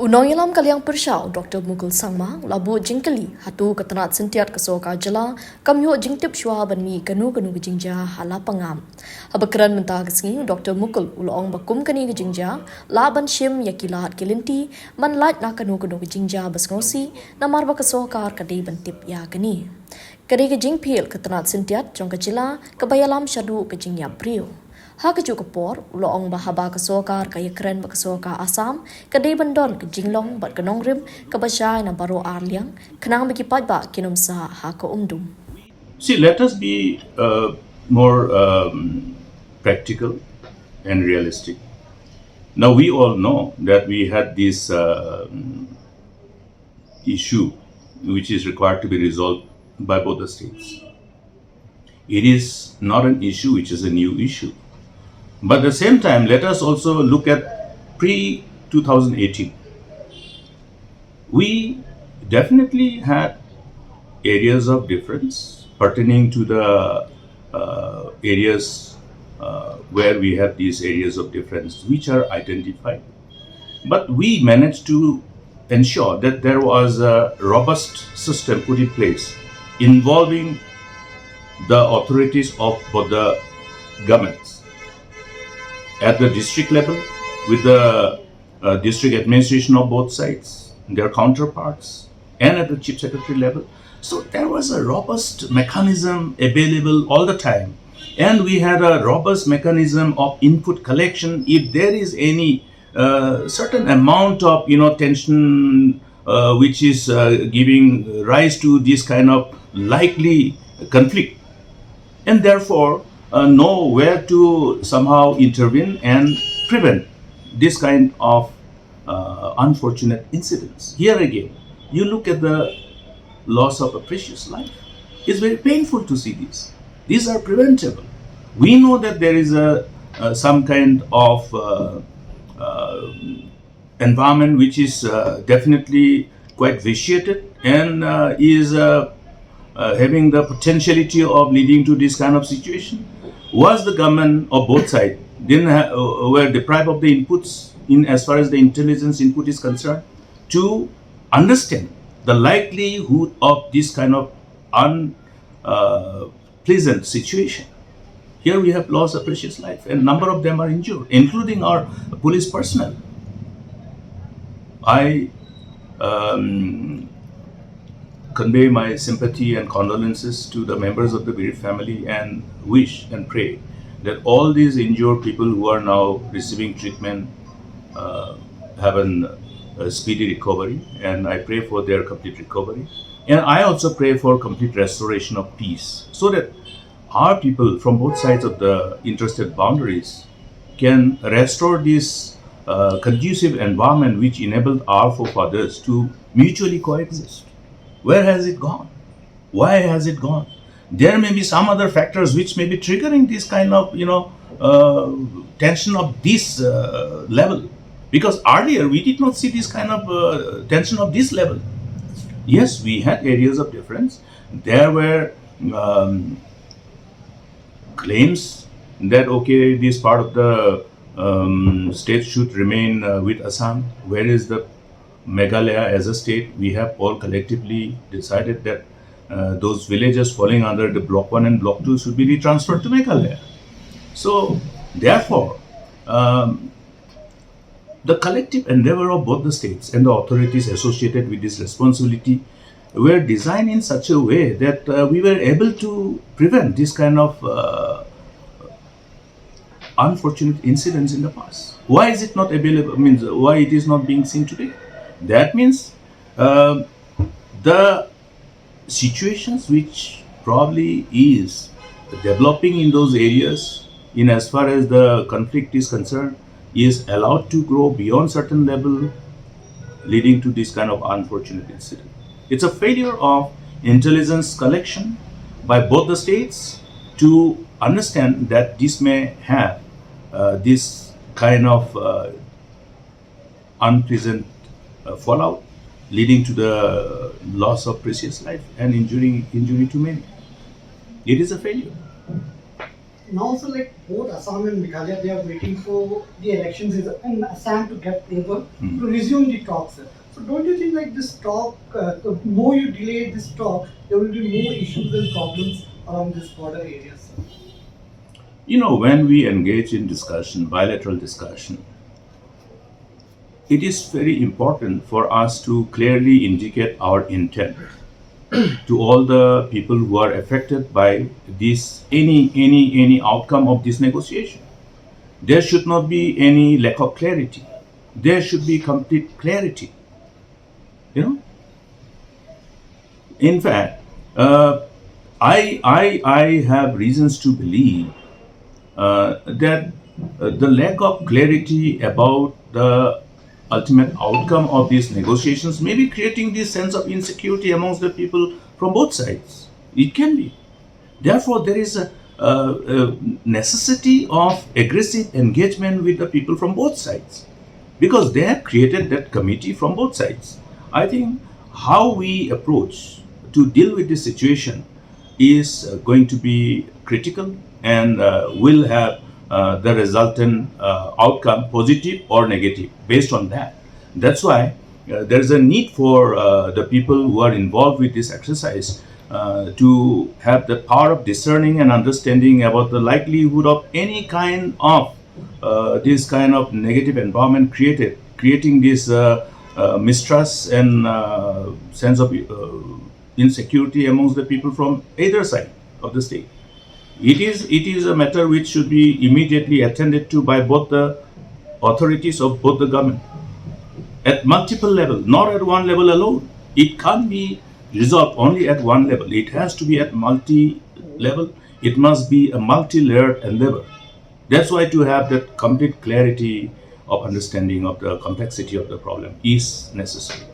Unoyalam Kalyang Pershau, Dr. Mukul Sangma, Labu Jingkylli, Hato Katanat Sintiat Sorkar jylla, Kamyo Jingtip Shwa Banmi Kanu Jingjia Lapangap. Habakran mentah sngi Dr. Mukul ulong bakum kani Jingjia, Laban Shim Yakilat Kilinti, Manlat na Kanu Jingjia Basnosi, Namarba Sorkar Kadi Bantip Ya Kani. Kadi Jingpil Katanat Sintiat, Jong jylla, Kabayalam Shadu Jingjia Brio. Hak Khubor, ulong bahaba ke Sorkar kaya keren ke Sorkar Asam, kedai bandon ke Shillong bat ke Nongrim, ke Bashai na baro Arliang, kenang bagi padba kinum sa hak umdum. See, let us be more practical and realistic. Now, we all know that we had this issue which is required to be resolved by both the states. It is not an issue which is a new issue. But at the same time, let us also look at pre-2018. We definitely had areas of difference pertaining to the areas where we have these areas of difference which are identified. But we managed to ensure that there was a robust system put in place involving the authorities of both the governments at the district level with the district administration of both sides, their counterparts, and at the chief secretary level. So there was a robust mechanism available all the time, and we had a robust mechanism of input collection if there is any certain amount of tension which is giving rise to this kind of likely conflict, and therefore know where to somehow intervene and prevent this kind of unfortunate incidents. Here again, you look at the loss of a precious life. It's very painful to see this. These are preventable. We know that there is some kind of environment which is definitely quite vitiated and is having the potentiality of leading to this kind of situation. Was the government of both sides were deprived of the inputs in as far as the intelligence input is concerned to understand the likelihood of this kind of unpleasant situation. Here we have lost a precious life, and a number of them are injured, including our police personnel. I convey my sympathy and condolences to the members of the bereaved family and wish and pray that all these injured people who are now receiving treatment have a speedy recovery, and I pray for their complete recovery. And I also pray for complete restoration of peace so that our people from both sides of the interested boundaries can restore this conducive environment which enabled our forefathers to mutually coexist. Where has it gone? Why has it gone? There may be some other factors which may be triggering this kind of tension of this level, because earlier we did not see this kind of tension of this level. Yes, we had areas of difference. There were claims that okay, this part of the state should remain with Assam. Where is the Meghalaya as a state? We have all collectively decided that those villages falling under the Block 1 and Block 2 should be retransferred to Meghalaya. So, therefore, the collective endeavor of both the states and the authorities associated with this responsibility were designed in such a way that we were able to prevent this kind of unfortunate incidents in the past. Why is it not available? Means why it is not being seen today? That means the situations which probably is developing in those areas, in as far as the conflict is concerned, is allowed to grow beyond certain level, leading to this kind of unfortunate incident. It's a failure of intelligence collection by both the states to understand that this may have this kind of unpleasant fallout, leading to the loss of precious life and injury to many. It is a failure. now, so like both Assam and Meghalaya, they are waiting for the elections in Assam to get over to resume the talks. Sir. So don't you think like this talk, the more you delay this talk, there will be more issues and problems around this border areas? Sir? When we engage in discussion, bilateral discussion, it is very important for us to clearly indicate our intent to all the people who are affected by this any outcome of this negotiation. There should not be any lack of clarity. There should be complete clarity. In fact, I have reasons to believe that the lack of clarity about the ultimate outcome of these negotiations may be creating this sense of insecurity amongst the people from both sides. It can be. Therefore, there is a necessity of aggressive engagement with the people from both sides because they have created that committee from both sides. I think how we approach to deal with this situation is going to be critical and will have the resultant outcome, positive or negative, based on that. That's why there is a need for the people who are involved with this exercise to have the power of discerning and understanding about the likelihood of any kind of this kind of negative environment creating this mistrust and sense of insecurity amongst the people from either side of the state. It is a matter which should be immediately attended to by both the authorities of both the government at multiple levels, not at one level alone. It can't be resolved only at one level. It has to be at multi-level. It must be a multi-layered endeavor. That's why to have that complete clarity of understanding of the complexity of the problem is necessary.